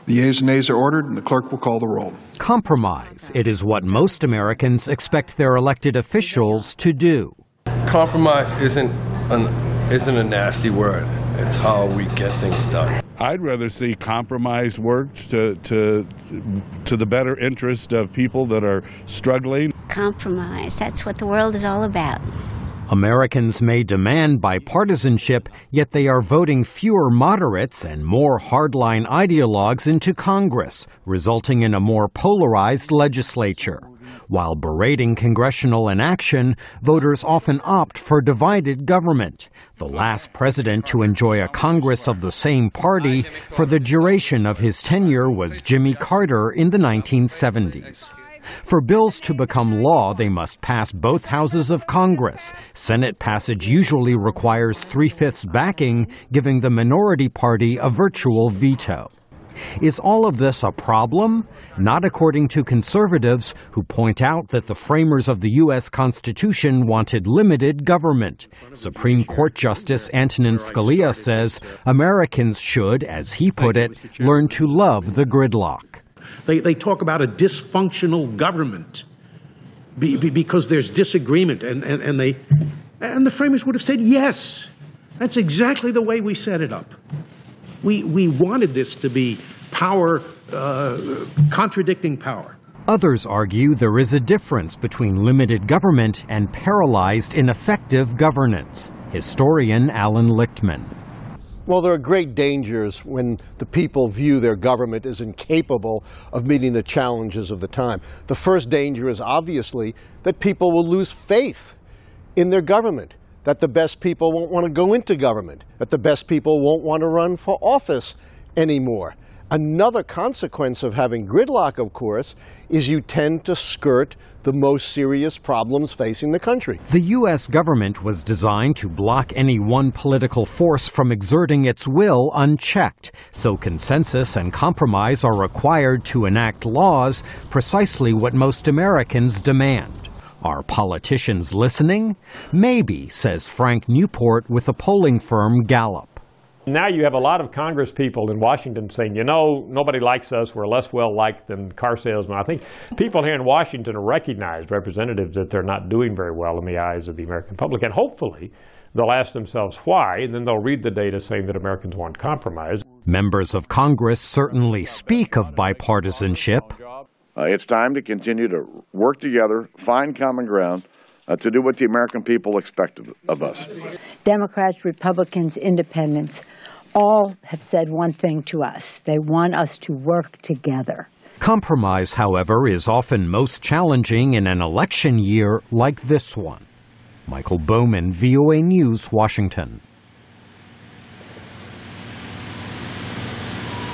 The yeas and nays are ordered, and the clerk will call the roll. Compromise. It is what most Americans expect their elected officials to do. Compromise isn't a nasty word. It's how we get things done. I'd rather see compromise work to the better interest of people that are struggling. Compromise, that's what the world is all about. Americans may demand bipartisanship, yet they are voting fewer moderates and more hardline ideologues into Congress, resulting in a more polarized legislature. While berating congressional inaction, voters often opt for divided government. The last president to enjoy a Congress of the same party for the duration of his tenure was Jimmy Carter in the 1970s. For bills to become law, they must pass both houses of Congress. Senate passage usually requires 3/5 backing, giving the minority party a virtual veto. Is all of this a problem? Not according to conservatives, who point out that the framers of the U.S. Constitution wanted limited government. Supreme Court Justice Antonin Scalia says Americans should, as he put it, learn to love the gridlock. They talk about a dysfunctional government because there's disagreement, and the framers would have said, yes, that's exactly the way we set it up. We wanted this to be power contradicting power. Others argue there is a difference between limited government and paralyzed ineffective governance. Historian Alan Lichtman. Well, there are great dangers when the people view their government as incapable of meeting the challenges of the time. The first danger is obviously that people will lose faith in their government, that the best people won't want to go into government, that the best people won't want to run for office anymore. Another consequence of having gridlock, of course, is you tend to skirt the most serious problems facing the country. The U.S. government was designed to block any one political force from exerting its will unchecked, so consensus and compromise are required to enact laws, precisely what most Americans demand. Are politicians listening? Maybe, says Frank Newport with the polling firm Gallup. Now you have a lot of Congress people in Washington saying, you know, nobody likes us, we're less well-liked than car salesmen. I think people here in Washington recognize, representatives, that they're not doing very well in the eyes of the American public. And hopefully they'll ask themselves why, and then they'll read the data saying that Americans want compromise. Members of Congress certainly speak of bipartisanship. It's time to continue to work together, find common ground, to do what the American people expect of us. Democrats, Republicans, independents, all have said one thing to us. They want us to work together. Compromise, however, is often most challenging in an election year like this one. Michael Bowman, VOA News, Washington.